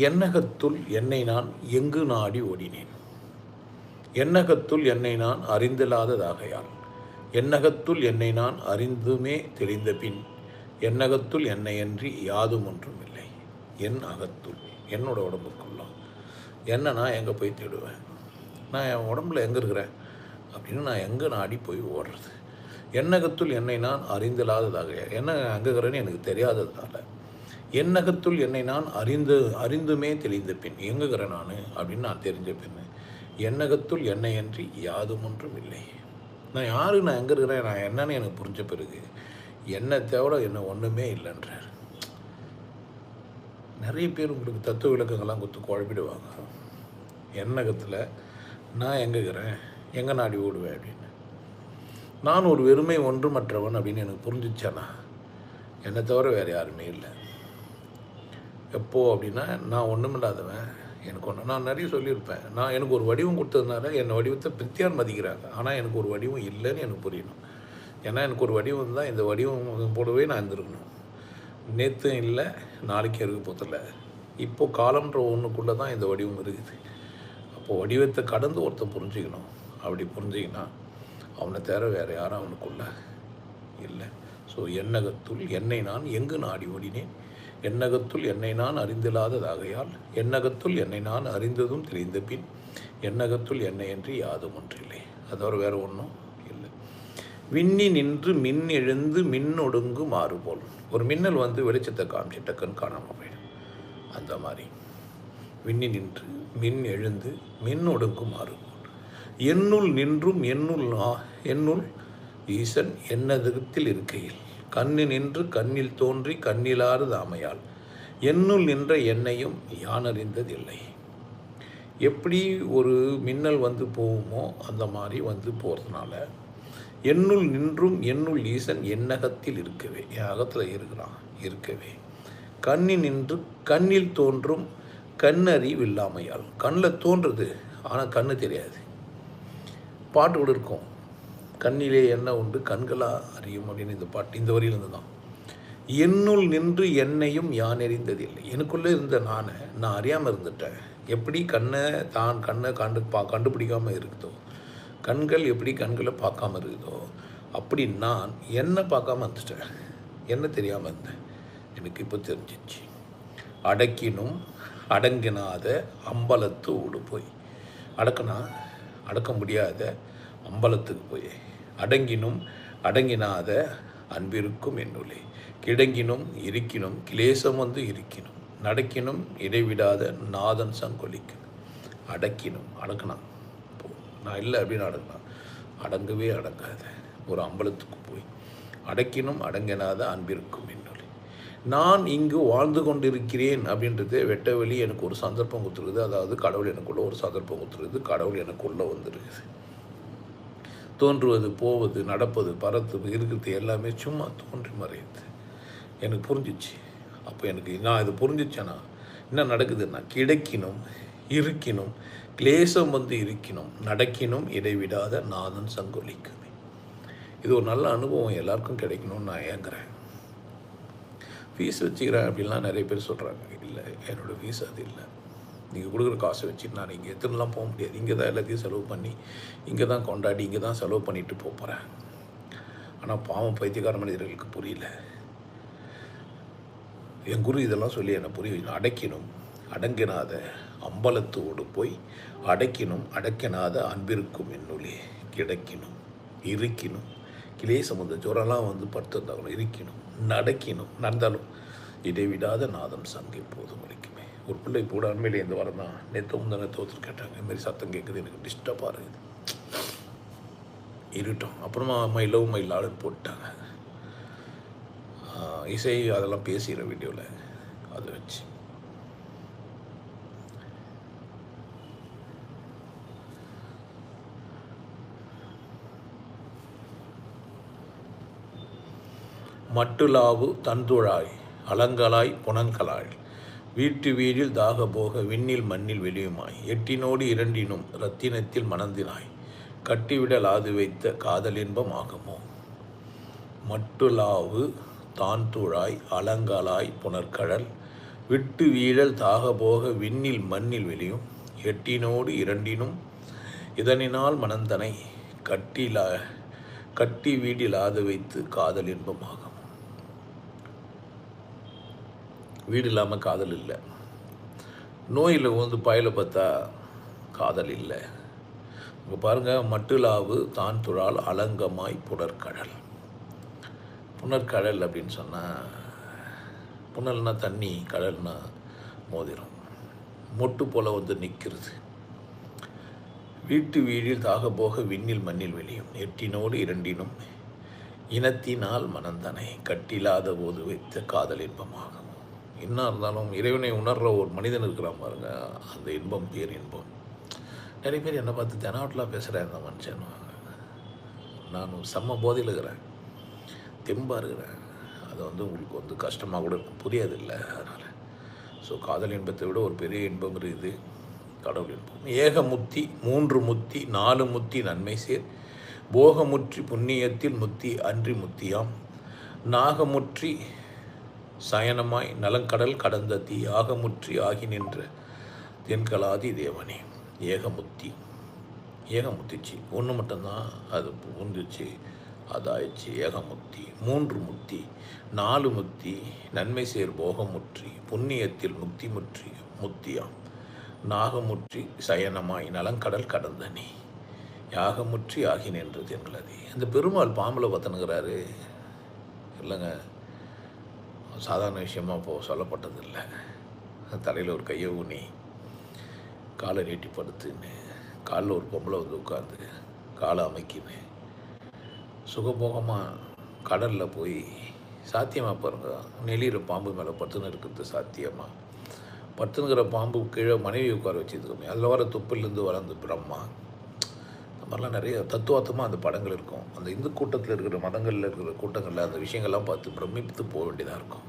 எண்ணகத்துள் என்னை நான் எங்கு நாடி ஓடினேன். எண்ணகத்துள் என்னை நான் அறிந்திலாததாகையால் எண்ணகத்துள் என்னை நான் அறிந்துமே தெளிந்த பின் எண்ணகத்துள் என்னையன்றி யாதும் ஒன்றும் இல்லை. என் அகத்துள் என்னோட உடம்புக்குள்ள என்ன நான் எங்கே போய் தேடுவேன்? நான் என் உடம்புல எங்கே இருக்கிறேன் அப்படின்னு நான் எங்கே நாடி போய் ஓடுறது? எண்ணகத்துள் என்னை நான் அறிந்திலாததாக என்ன அங்கே இருக்கிறேன்னு எனக்கு தெரியாததுனால எண்ணகத்துள் என்னை நான் அறிந்துமே தெளிந்த பின் எங்குகிறேன் நான் அப்படின்னு நான் தெரிஞ்ச பின் எண்ணகத்துள் என்னையன்றி யாதும் ஒன்றும் இல்லை. நான் யாரு, நான் எங்கே இருக்கிறேன், நான் என்னன்னு எனக்கு புரிஞ்ச பிறகு என்னை தவிர என்ன ஒன்றுமே இல்லைன்றார். நிறைய பேர் உங்களுக்கு தத்துவ விளக்கங்கள்லாம் கொடுத்து குழப்பிடுவாங்க. எண்ணகத்தில் நான் எங்கே இருக்கிறேன், எங்கே நாடி ஓடுவேன் அப்படின்னு. நான் ஒரு வெறுமை ஒன்றுமற்றவன் அப்படின்னு எனக்கு புரிஞ்சிச்சானா என்னை தவிர வேறு யாருமே இல்லை. எப்போ அப்படின்னா நான் ஒன்றுமில்லாதவன், எனக்கு ஒன்று நான் நிறைய சொல்லியிருப்பேன். நான் எனக்கு ஒரு வடிவம் கொடுத்ததுனால என் வடிவத்தை பிரித்தியார் மதிக்கிறாங்க. ஆனால் எனக்கு ஒரு வடிவம் இல்லைன்னு எனக்கு புரியணும். ஏன்னா எனக்கு ஒரு வடிவம் தான், இந்த வடிவம் போடவே நான் இருந்திருக்கணும். நேற்று இல்லை, நாளைக்கு இருக்க போதில்ல, இப்போது காலம்ன்ற ஒன்றுக்குள்ளே தான் இந்த வடிவம் இருக்குது. அப்போது வடிவத்தை கடந்து ஒருத்தன் புரிஞ்சுக்கணும். அப்படி புரிஞ்சிங்கன்னா அவனை தவிர வேறு யாரும் அவனுக்குள்ள இல்லை. ஸோ எண்ணகத்துள் என்னை நான் எங்கு நாடி ஓடினேன். எண்ணகத்துள் என்னை நான் அறிந்திலாததாகையால் எண்ணகத்துள் என்னை நான் அறிந்ததும் தெரிந்த பின் எண்ணகத்துள் என்னையன்றி யாதும் ஒன்றில்லை. அதோட வேறு ஒன்றும் இல்லை. விண்ணி நின்று மின் எழுந்து மின்னொடுங்கு மாறுபோல். ஒரு மின்னல் வந்து வெளிச்சத்தை காமிச்சு டக்குன்னு காணாமல் போயிடும். அந்த மாதிரி விண்ணி நின்று மின் எழுந்து மின் ஒடுங்கு மாறுபோல் என்னுள் நின்றும் என்னுள் ஈசன் என்னதகத்தில் இருக்கையில் கண்ணு நின்று கண்ணில் தோன்றி கண்ணிலாறு அமையால் என்னுள் நின்ற என்னையும் யான் அறிந்ததில்லை. எப்படி ஒரு மின்னல் வந்து போகுமோ அந்த மாதிரி வந்து போகிறதுனால என்னுள் நின்றும் என்னுள் ஈசன் என்னகத்தில் இருக்கவே, என் அகத்தில் இருக்கிறான் இருக்கவே, கண்ணில் நின்று கண்ணில் தோன்றும் கண்ணறிவு இல்லாமையால். கண்ணில் தோன்றுறது ஆனால் கண்ணு தெரியாது. பாட்டு கூட இருக்கும், கண்ணிலே என்ன உண்டு கண்களா அறியும் அப்படின்னு. இந்த பாட்டு இந்த வரியிலிருந்து தான். என்னுள் நின்று என்னையும் யான் அறிந்ததில்லை. எனக்குள்ளே இருந்த நான் அறியாமல் இருந்துட்டேன். எப்படி கண்ணை கண்டுபிடிக்காமல் இருக்குதோ, கண்கள் எப்படி கண்களை பார்க்காம இருக்குதோ, அப்படி நான் என்னை பார்க்காம இருந்துட்டேன். என்ன தெரியாமல் இருந்தேன், எனக்கு இப்போ தெரிஞ்சிச்சு. அடக்கினும் அடங்கினாத அம்பலத்து ஓடு போய், அடக்க முடியாத அம்பலத்துக்கு போய், அடங்கினும் அடங்கினாத அன்பிருக்கும் என்னுள்ளே, கிடங்கினும் இருக்கினும் கிளேசம் வந்து இருக்கினும் நடக்கினும் இடைவிடாத நாதன் சங்கொலிக்கணும். அடக்கினும் நான் இல்லை அப்படின்னு அடங்கவே அடங்காத ஒரு அம்பலத்துக்கு போய் அடக்கினும் அடங்கினாத அன்பிருக்கும் என்னுள்ளே. நான் இங்கு வாழ்ந்து கொண்டிருக்கிறேன் அப்படின்றது வெட்ட வெளி எனக்கு ஒரு சந்தர்ப்பம் கொடுத்துருக்குது. அதாவது கடவுள் எனக்குள்ள ஒரு சந்தர்ப்பம் கொடுத்துருக்குது. கடவுள் எனக்குள்ளே வந்துருக்குது. தோன்றுவது போவது நடப்பது பறத்துவது இருக்கிறது எல்லாமே சும்மா தோன்றி மறையுது. எனக்கு புரிஞ்சிச்சு. அப்போ எனக்கு நான் இது புரிஞ்சிச்சேன்னா என்ன நடக்குதுன்னா, கிடக்கினும் இருக்கினும் கிளேசம் வந்து இருக்கினும் நடக்கினும் இடைவிடாத நாதன் சங்கொலிக்குமே. இது ஒரு நல்ல அனுபவம் எல்லாருக்கும் கிடைக்கணும்னு நான் ஏங்குறேன். ஃபீஸ் வச்சுக்கிறேன் அப்படின்லாம் நிறைய பேர் சொல்கிறாங்க. இல்லை, என்னோடய ஃபீஸ் அது இல்லை. நீங்கள் கொடுக்குற காசை வச்சுட்டு நான் இங்கே எத்தனைலாம் போக முடியாது. இங்கே தான் எல்லாத்தையும் செலவு பண்ணி, இங்கே தான் கொண்டாடி, இங்கே தான் செலவு பண்ணிட்டு போகிறேன். ஆனால் பாவம் பைத்தியக்கார மனிதர்களுக்கு புரியல. என் குரு இதெல்லாம் சொல்லி என்னை புரிய அடக்கினும் அடங்கினாத அம்பலத்தோடு போய் அடக்கினும் அடக்கினாத அன்பிருக்கும் என்னுள்ளே, கிடக்கினும் இருக்கினும் கிளேசம் வந்து ஜுரம்லாம் வந்து படுத்திருந்தாலும் இருக்கினும் நடந்தாலும் இடைவிடாத நாதம் சங்கை போதும் வலிக்குமே. ஒரு பிள்ளை கூட அண்மையிலே இந்த வாரம் தான் நேற்று தோற்று கேட்டாங்க. இதுமாரி சத்தம் கேட்குது, எனக்கு டிஸ்டர்பாக இருக்குது, இருட்டோம். அப்புறமா மை லவ் மை லாடுன்னு போட்டாங்க. இசை அதெல்லாம் பேசுகிற வீடியோவில் அதை வச்சு மட்டுலாவு தந்துழாய் அலங்கலாய் புனங்கலாய் வீட்டு வீடில் தாகபோக விண்ணில் மண்ணில் வெளியுமாய் எட்டினோடு இரண்டினும் இரத்தினத்தில் மணந்தினாய் கட்டிவிடல் ஆது வைத்த காதலின்பம் ஆகுமோ. மட்டுலாவு தான்துழாய் அலங்கலாய் புனர்கடல் விட்டு வீழல் தாகபோக விண்ணில் மண்ணில் வெளியும் எட்டினோடு இரண்டினும் இதனினால் மனந்தனை கட்டி வீடிலாத வைத்து காதல் இன்பமாகும். வீடு இல்லாமல் காதல் இல்லை. நோயில் பாயில் பார்த்தா காதல் இல்லை. இங்கே பாருங்கள், மட்டுலாவு தான் துழால் அலங்கமாய் புனர்கடல். புனர்கடல் அப்படின்னு சொன்னால், புனல்னா தண்ணி, கடல்னா மோதிரம், மொட்டு போல் நிற்கிறது. வீட்டு வீழில் தாகபோக விண்ணில் மண்ணில் வெளியும் எட்டினோடு இரண்டினும் இனத்தினால் மனந்தனை கட்டிலாத போது வைத்த காதல் இன்பமாகும். என்ன இருந்தாலும் இறைவனை உணர்கிற ஒரு மனிதன் இருக்கிறான் பாருங்க, அந்த இன்பம் பேர் இன்பம். நிறைய பேர் என்னை பார்த்து தெனாவட்டெலாம் பேசுகிறேன் இந்த மனுஷன். நான் செம்ம போதையில் இருக்கிறேன், தெம்பாக இருக்கிறேன். அதை உங்களுக்கு கஷ்டமாக கூட இருக்கும், புரியாதில்லை. அதனால் காதல் இன்பத்தை விட ஒரு பெரிய இன்பம் இருக்குது கடவுள் இன்பம். ஏகமுத்தி 3 முத்தி 4 முத்தி நன்மை சேர் போகமுற்றி புண்ணியத்தில் முத்தி அன்றி முத்தியாம் நாகமுற்றி சயனமாய் நலங்கடல் கடந்த தீ ஆகமுற்றி ஆகி நின்ற தென்கலாதி தேவனே. ஏகமுத்திச்சு ஒன்று மட்டும்தான், அது புரிஞ்சிச்சு, அதாயிடுச்சு ஏகமுத்தி. 3 முத்தி 4 முத்தி நன்மை சேர் போகமுற்றி புண்ணியத்தில் முத்தி முற்றி முத்தியாம் நாகமுற்றி சயனமாய் நலங்கடல் கடந்த நீ யாகமுற்றி ஆகி நின்று தென்கலாதி. அந்த பெருமாள் பாம்பில் பத்தனுங்கிறாரு இல்லைங்க, சாதாரண விஷயமா சொல்லப்பட்டதில்லை. தலையில் ஒரு கையை ஊனி காலை நீட்டி படுத்துன்னு காலில் ஒரு பொம்பளை உட்காந்து காலை அமைக்கின்னு சுகபோகமாக கடலில் போய் சாத்தியமாக பாருங்க, நெளிகிற பாம்பு மேலே படுத்துன்னு இருக்கிறது சாத்தியமாக. படுத்துனுங்கிற பாம்பு கீழே மனைவி உட்கார வச்சுருக்கோமே, அதில் வர துப்பிலேருந்து வர அந்த பிரம்மா, இந்த மாதிரிலாம் நிறைய தத்துவார்த்தமாக அந்த படங்கள் இருக்கும். அந்த இந்து கூட்டத்தில் இருக்கிற மதங்களில் இருக்கிற கூட்டங்களில் அந்த விஷயங்கள்லாம் பார்த்து பிரமித்து போக வேண்டியதாக இருக்கும்.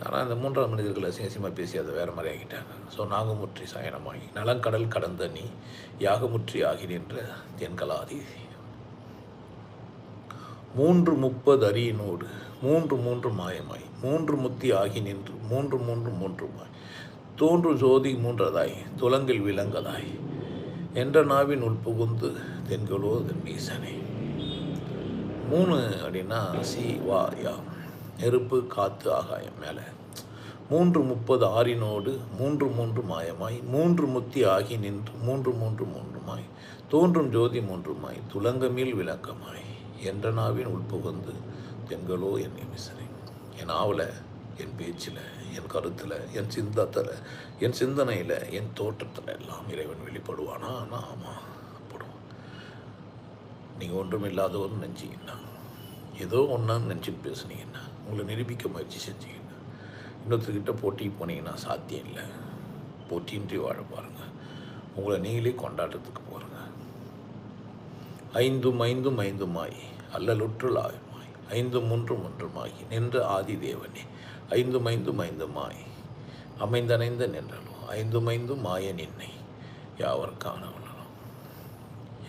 ஆனால் அந்த 3ஆம் மனிதர்கள் அசிங்கமாக பேசி அதை வேறு மாதிரி ஆகிட்டாங்க. நாகமுற்றி சயனமாகி நலங்கடல் கடந்த நீ யாகமுற்றி ஆகி நின்ற தென்கலாதி 3 அரியினோடு 3 மாயமாய் 3 முத்தி ஆகி நின்று 3 மாய் தோன்று ஜோதி 3 துலங்கில் விலங்கதாய் என்ற நாவின் உள்புகுந்து தென்களோ தென்மீசனே. 3 அப்படின்னா சி வா யா, நெருப்பு காற்று ஆகாயம் மேலே. 3 ஆறினோடு 3 மாயமாய் 3 முத்தி ஆகி நின்று 3 மாய் தோன்றும் ஜோதி 3 மாய் துலங்கமில் விளக்கமாய் என்ற நாவின் உள்புகுந்து தென்களோ என் மிசனை. என் ஆவலை, என் பேச்சில், என் கருத்தில், என் என் சிந்தனையில், என் தோற்றத்தில் எல்லாம் இறைவன் வெளிப்படுவானா? ஆமாம், படுவான். நீங்கள் ஒன்றும் இல்லாதவர்னு நினச்சிங்கன்னா, ஏதோ ஒன்றான்னு நினச்சிட்டு பேசுனீங்கன்னா, உங்களை நிரூபிக்க முயற்சி செஞ்சீங்கன்னா, இன்னொருத்தர்கிட்ட போட்டிக்கு போனீங்கன்னா சாத்தியம் இல்லை. போட்டியின்றி வாழ பாருங்கள், உங்களை நீங்களே கொண்டாட்டத்துக்கு போகிறங்க. 5 மாய் அல்லலுற்றுள் ஆயுமாய் 5 மாகி நின்ற ஆதி தேவனே. 5 மாய் அமைந்தணைந்த நின்றலும் 5 மாய நின்னை யாவர்கானவனும்.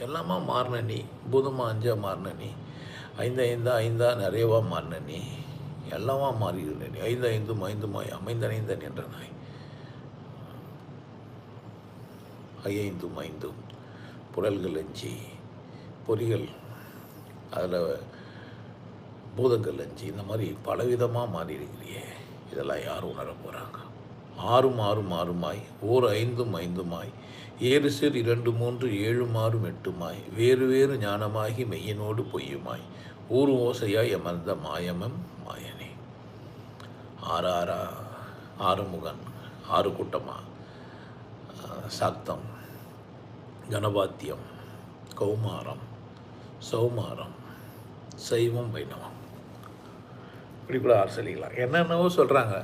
எல்லாமா மாறின நீ, பூதமாக 5 மாறின நீ, 5 நிறையவா மாறின நீ, எல்லாமா மாறிடுற நீ. 5 மாய் அமைந்தணைந்த நின்ற நாய் 5 புழல்கள் 5 பொறிகள், அதில் பூதங்கள் 5, இந்த மாதிரி பலவிதமாக மாறி இருக்கிறியே. இதெல்லாம் யாரும் உணர போகிறாங்க? 6 மாய் ஓர் 5 மாய் 7 சிறு 2 3 7 8 மாய் வேறு வேறு ஞானமாகி மெய்யனோடு பொய்யுமாய் ஊறு ஓசையாய் அமர்ந்த மாயமம் மாயனே. 6 முகன் 6 கூட்டமா, சாக்தம், கணபாத்தியம், கௌமாரம், சௌமாரம், சைவம், வைணவம், இப்படி கூட சொல்லிக்கலாம். என்னென்னவோ சொல்கிறாங்க.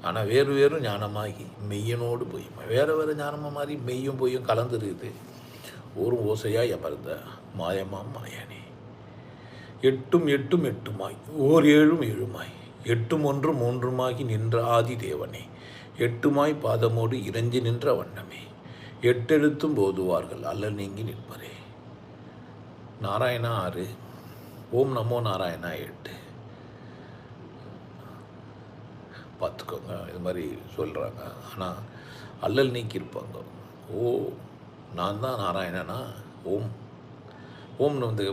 ஆனால் வேறு வேறு ஞானமாகி மெய்யனோடு பொய்யுமா, வேறு ஞானமாக மாதிரி மெய்யும் பொய்யும் கலந்துருக்குது. ஒரு ஓசையாய் அமர்ந்த மாயமாம் மாயனே. 8 மாய் ஓர் 7 மாய் 8 3 நின்ற ஆதி தேவனே. 8 மாய் பாதமோடு இறைஞ்சி நின்ற வண்ணமே. 8 எழுத்தும் போதுவார்கள் அல்லல் நீங்கி நிற்பரே. நாராயணா 6, ஓம் நமோ நாராயணா 8, பார்த்துக்கோங்க. இது மாதிரி சொல்கிறாங்க. ஆனால் அல்லல் நீக்கியிருப்பாங்க. ஓ, நான் தான் நாராயணனா? ஓம். ஓம்னு வந்து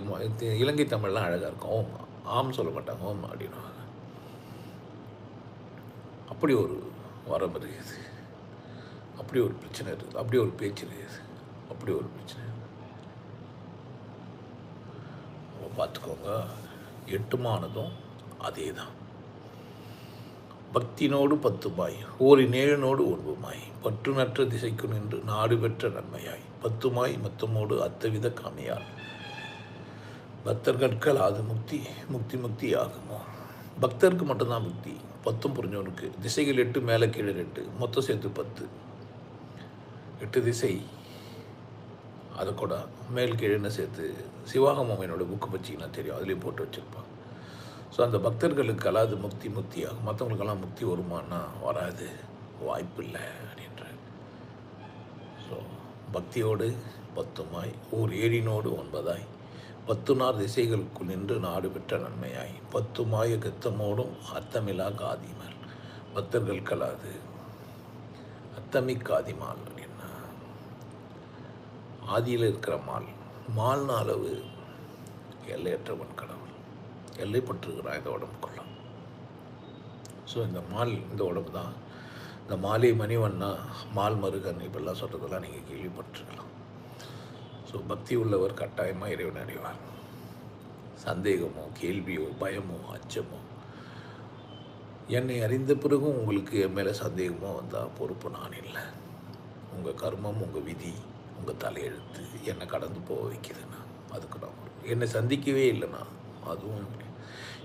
இலங்கை தமிழ்லாம் அழகாக இருக்கும். ஓம், ஆம் சொல்ல மாட்டாங்க, ஓம் அப்படின்வாங்க. அப்படி ஒரு வரம் இருக்குது, அப்படி ஒரு பிரச்சனை இருக்குது, அப்படி ஒரு பேச்சு இருக்குது, அப்படி ஒரு பிரச்சனை. பார்த்துக்கோங்க. எட்டுமானதும் அதே தான். பக்தினோடு 10மாய், ஓரின் 7நோடு 9மாய், பற்று நற்ற திசைக்கு நின்று நாடு பெற்ற நன்மையாய், 10மாய் மொத்தமோடு அத்தவித காமியால், பக்தர்கள் அது முக்தி முக்தி முக்தி ஆகுமோ. பக்தருக்கு மட்டும்தான் முக்தி, 10 புரிஞ்சவனுக்கு. திசைகள் 8, மேலே கீழே 2, மொத்தம் சேர்த்து 10. 8 திசை, அதை கூட மேல் கீழேன்னு சேர்த்து சிவாகமம் என்னோட புக்கு வச்சிங்கன்னா தெரியும், அதுலேயும் போட்டு வச்சுருப்பான். ஸோ அந்த பக்தர்களுக்கெல்லாம் அது முக்தி முக்தி ஆகும். மற்றவங்களுக்கெல்லாம் முக்தி வருமானா வராது, வாய்ப்பு இல்லை அப்படின்ற. ஸோ பக்தியோடு 10மாய், ஓர் 7நோடு 9ஆய், 10 திசைகளுக்குள் நின்று நாடு பெற்ற நன்மையாய், 10 கத்தமோடும் அத்தமிழா காதிமால், பக்தர்கள் கலாது அத்தமி காதிமால் அப்படின்னா ஆதியில் இருக்கிற மால். மால்ன அளவு எல்லையற்றவன் கடவுள், எல்லைப்பட்டிருக்கிறான் இந்த உடம்புக்குள்ள. ஸோ இந்த மால், இந்த உடம்பு தான். இந்த மாலை மணிவண்ணா, மால் மருகன், இப்பெல்லாம் சொல்கிறதெல்லாம் நீங்கள் கேள்விப்பட்டிருக்கலாம். ஸோ பக்தி உள்ளவர் கட்டாயமாக இறைவன் அடைவார். சந்தேகமோ கேள்வியோ பயமோ அச்சமோ, என்னை அறிந்த பிறகும் உங்களுக்கு என் மேலே சந்தேகமோ வந்தால் பொறுப்பு நான் இல்லை. உங்கள் கர்மம், உங்கள் விதி, உங்கள் தலையெழுத்து என்னை கடந்து போக வைக்குதுண்ணா, அதுக்கு நான் என்னை சந்திக்கவே இல்லைண்ணா, அதுவும்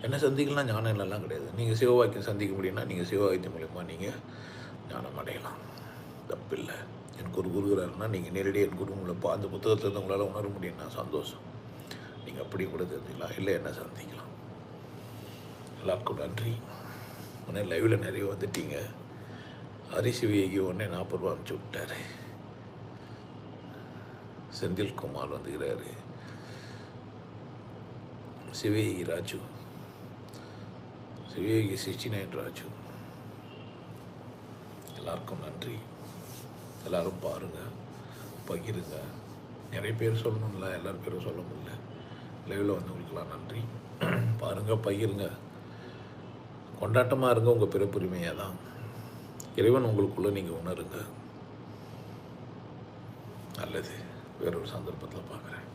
என்னை சந்திக்கலாம் ஞானம் இல்லைலாம் கிடையாது. நீங்கள் சிவவாக்கியம் சந்திக்க முடியும்னா நீங்கள் சிவவாக்கியம் மூலிமா நீங்கள் ஞானம் அடையலாம், தப்பில்லை. எனக்கு ஒரு குருகிறாருன்னா நீங்கள் நேரடியாக என் குரு மூலம் அந்த புத்தகத்தில் இருந்து உங்களால் உணர முடியும்னா சந்தோஷம். நீங்கள் அப்படி கூட தெரிஞ்சுக்கலாம், இல்லை என்ன சந்திக்கலாம். எல்லாருக்கும் நன்றி. உடனே லைவில் நிறைய வந்துட்டீங்க. ஹரிசிவியகி உடனே 40 ரூபா அனுப்பிச்சி விட்டார். செந்தில்குமார் வந்துக்கிறாரு. சிவயோகி ராஜு, சிவயோகி 69 ராஜு, எல்லாருக்கும் நன்றி. எல்லோரும் பாருங்கள், பகிருங்க. நிறைய பேர் சொல்லணும்ல, எல்லாரும் பேரும் சொல்ல முடியல. லைவில் வந்தவங்களுக்கெல்லாம் நன்றி. பாருங்கள், பகிருங்க, கொண்டாட்டமாக இருங்க. உங்கள் பிறப்புரிமையாக தான் இறைவன் உங்களுக்குள்ளே நீங்கள் உணருங்க. நல்லது. வேறொரு சந்தர்ப்பத்தில் பார்க்குறேன்.